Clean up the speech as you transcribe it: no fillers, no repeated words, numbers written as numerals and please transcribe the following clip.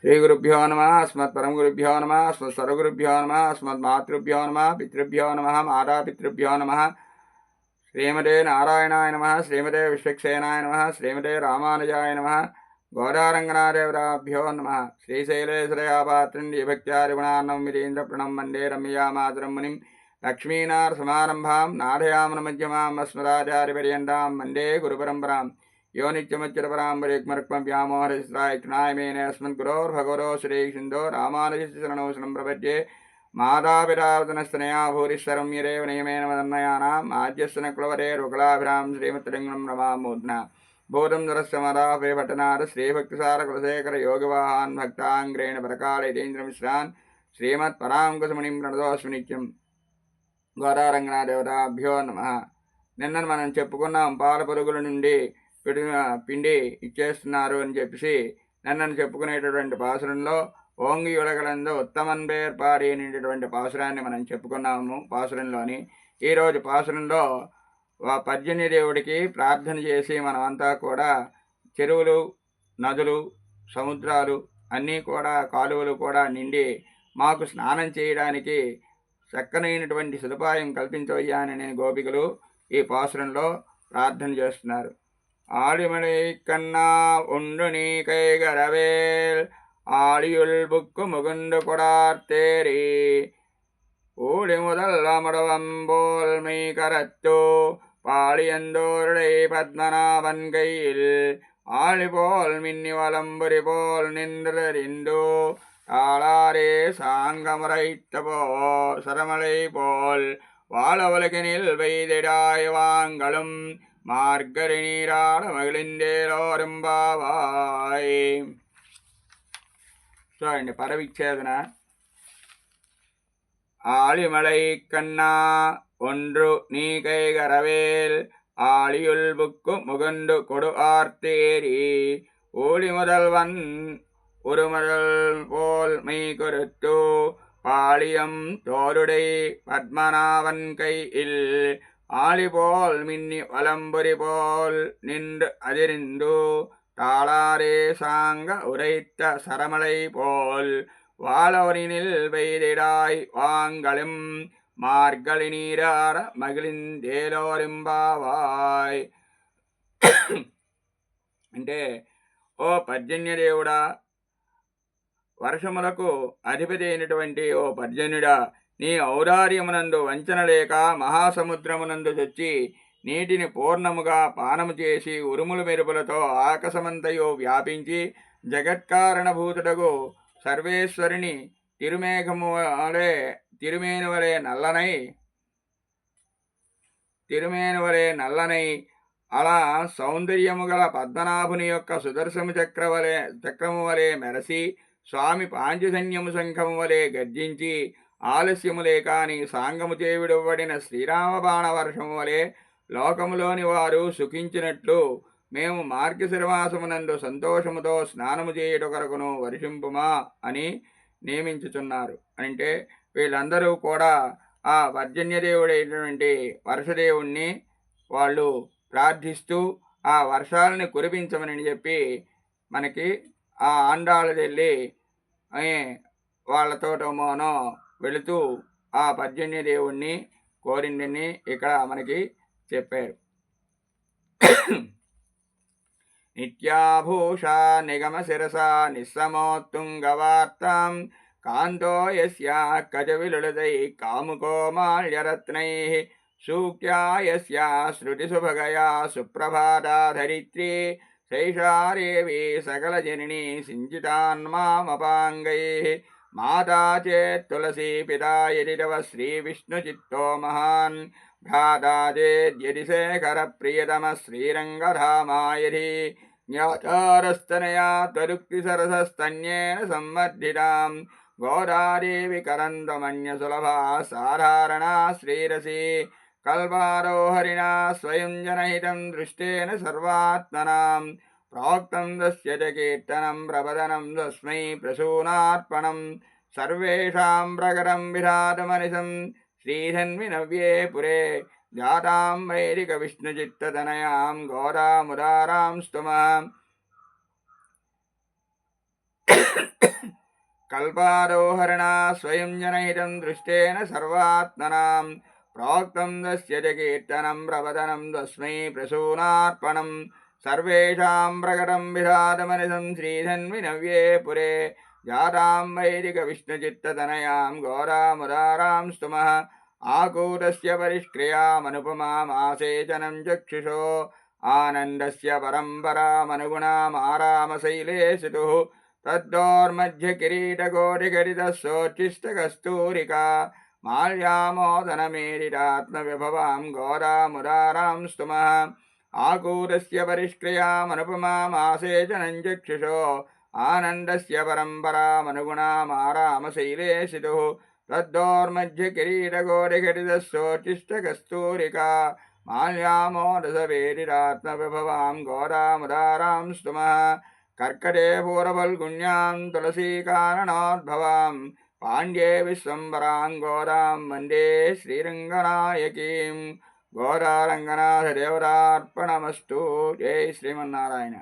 श्रीगुरुभ्यो नमः। अस्मत्परमगुरुभ्यो नमः। अस्मत्सर्वगुरुभ्यो नमः। अस्मद्मातृभ्यो नमः। पितृभ्यो नमः। मातापितृभ्यो नमः। श्रीमते नारायणाय नमः। श्रीमते विश्वक्सेनाय नमः। श्रीमते रामानुजाय नमः। गोदारङ्गनादेवताभ्यो नमः। श्रीशैलेश्वरयापात्रिभक्त्यादिगुणार्णवं विरेन्द्रप्रणं वन्दे रम्यया मातरं मुनिं लक्ष्मीनाथसमारम्भां नाथयामनमध्यमाम् अस्मदाचार्यपर्यन्तां वन्दे गुरुपरम्पराम्। यो नित्यमच्युतपराम्बरेक्मरुक्मं व्यामोहरसिद्धाय कृणायमेन अस्मन् गुरोर्भगवतो श्रीसिन्धो रामानुजस्य शरणौ शरणं प्रपद्ये। मातापितावतनस्तनया भूरिश्वरं यदेव नियमेन मदन्मयानाम् आद्यस्य न कुलवरेर्वकुलाभिरां श्रीमत्तलिङ्गं नमामूर्ध्ना बोधं नरस्य मदापे भट्टनाथ श्रीभक्तिसारकुलशेखर योगवाहान् भक्ताङ्ग्रेण परकालयतीन्द्रमिश्रान् श्रीमत्पराङ्कुशमुनिं प्रणतोऽस्मि नित्यं। గోదారంగనాదేవతాభ్యో నమః. నిన్న మనం చెప్పుకున్నాం పాల పురుగుల నుండి పిండి ఇచ్చేస్తున్నారు అని చెప్పేసి నిన్న చెప్పుకునేటటువంటి పాసురంలో ఓంగి ఉలగలందు ఉత్తమన్ పేర్పాడి అనేటటువంటి పాసురాన్ని మనం చెప్పుకున్నాము. పాసురంలోని ఈరోజు పాసురంలో పర్జన్య దేవుడికి ప్రార్థన చేసి మనమంతా కూడా చెరువులు, నదులు, సముద్రాలు అన్నీ కూడా కాలువలు కూడా నిండి మాకు స్నానం చేయడానికి చక్కనైనటువంటి సదుపాయం కల్పించవయ్యాననే గోపికలు ఈ పాసురంలో ప్రార్థన చేస్తున్నారు. ஆழிமலை கண்ணா ஒன்று நீ கைகரவேல் ஆழியுள் புக்கு முகுந்து கொடார்த்தேரி ஊழி முதல் அமடவம்போல் மெய் கரத்தோ பாழியந்தோருடை பத்மநாபன் கையில் ஆழி போல் மின்னி வலம்புரி போல் நின்றறிந்தோ ஆளாரே சாங்கமுறைத்தபோ சரமலை போல் வாழவலகினில் வைதிடாய் வாங்களும் మార్గరి నీరాడ మగిలిందేలోరింబావాయ్. చూడండి పరవిచ్ఛేదన. ఆళిమలై కన్నా ఒండ్రు నీ కైగరవేల్ ఆళియుల్ బుక్కు ముగుండు కొడు ఆర్తేరి ఊళి முதல்வன் ஒரு முதல் போல் மெய் கருத்து பாளியம் தோருடை பத்மநாபன் கையில் ஆளி போல் மின்னி வலம்புரி போல் நின்று அதிர்ந்து தாளாரே சாங்க உரைத்த சரமலை போல் வாழவரினில் வைதிடாய் வாங்களும் మార్గలి నీరార మగిలిందేలోరింబావాయ్. అంటే ఓ పర్జన్యదేవుడా, వర్షములకు అధిపతి అయినటువంటి ఓ పర్జన్యుడా, నీ ఔదార్యమునందు వంచన లేక మహాసముద్రమునందు చొచ్చి నీటిని పూర్ణముగా పానము చేసి ఉరుములు మెరుపులతో ఆకాశమంతయో వ్యాపించి జగత్కారణభూతుడగు సర్వేశ్వరుని తిరుమేనువలే నల్లనై అలా సౌందర్యము గల పద్మనాభుని యొక్క సుదర్శము చక్రము వలె మెరసి స్వామి పాంచజన్యము శంఖము వలె గర్జించి ఆలస్యములే కాని సాంగము చేవిడబడిన శ్రీరామ బాణవర్షము వలె లోకములోని వారు సుఖించినట్లు మేము మార్గశిరమాసమునందు సంతోషముతో స్నానము చేయుట కొరకును వర్షింపుమా అని నియమించుచున్నారు. అంటే వీళ్ళందరూ కూడా ఆ పర్జన్యదేవుడైనటువంటి వర్షదేవుణ్ణి వాళ్ళు ప్రార్థిస్తూ ఆ వర్షాలని కురిపించమని చెప్పి మనకి ఆ ఆండాళ్ళు వెళ్ళి వాళ్ళతోటమోనో వెళుతూ ఆ పర్జన్యదేవుణ్ణి కోరిందని ఇక్కడ మనకి చెప్పారు. నిత్యాభూషా నిగమ శిరస నిస్సమోత్తుంగవార్తాం కాంతో యస్యా కజవిలులదై కాముకోమాల్యరత్నై సూక్త్యా యస్యా శృతిసుభగయా సుప్రభాతా ధరిత్రీ శైషారేవి సకలజననీ సించితాన్మామపాంగై మాతా చేత్ తులసీ పితా యది తవ శ్రీవిష్ణుచిత్తో మహాన్ భ్రాతా చేద్యది శేఖర ప్రియతమ శ్రీరంగధామాయధి జ్ఞాచారస్తనయా త్వరుక్తి సరసస్తన్యేన సంవర్ధితాం గోదాదేవి కరందమన్యసులభా సాధారణా శ్రీరసి కల్పారోహరిణా స్వయం జనహితం దృష్టేన సర్వాత్మనాం ప్రోక్తం దస్య చ కీర్తనం ప్రపదనం తస్మై ప్రసూనార్పణం సర్వేషాం ప్రకటం విధాతమనిశం శ్రీధన్వి నవ్యే పురే జాతాం వైదిక విష్ణుచిత్తతనయాం గోదాముదారాం స్తుమాం कल्पादोहरणा स्वयं जनहितं दृष्टेन सर्वात्मनां प्रोक्तं तस्य च कीर्तनं प्रवदनं तस्मै प्रसूनार्पणं सर्वेषां प्रकटं विधातमनिशं श्रीधन्विनव्ये पुरे जातां वैदिकविष्णुचित्ततनयां घोरामुदारां स्तुमः आकूतस्य परिष्क्रियामनुपमामासेचनं चक्षुषो आनन्दस्य परम्परामनुगुणामारामशैले सितुः तद्दोर्मध्यकिरीटकोटिकरितस्सोच्चिष्टकस्तूरिका माल्यामोदनमेरितात्मविभवां घोरामुदारां स्तुमः आकूतस्य परिष्क्रियामनुपमामासेचनं चक्षुषो आनन्दस्य परम्परामनुगुणामारामशैले सितुः तद्दोर्मध्यकिरीटकोटिकरितस्सोच्चिष्टकस्तूरिका माल्यामोदसवेरितात्मविभवां घोरामुदारां स्तुमः कर्कटे पूरफल्गुण्यां तुलसीकारणोद्भवां पाण्ड्ये विश्वम्बरां गोदां वन्दे श्रीरङ्गनायकीं गोदारङ्गनाथदेवतार्पणमस्तु जय श्रीमन्नारायण।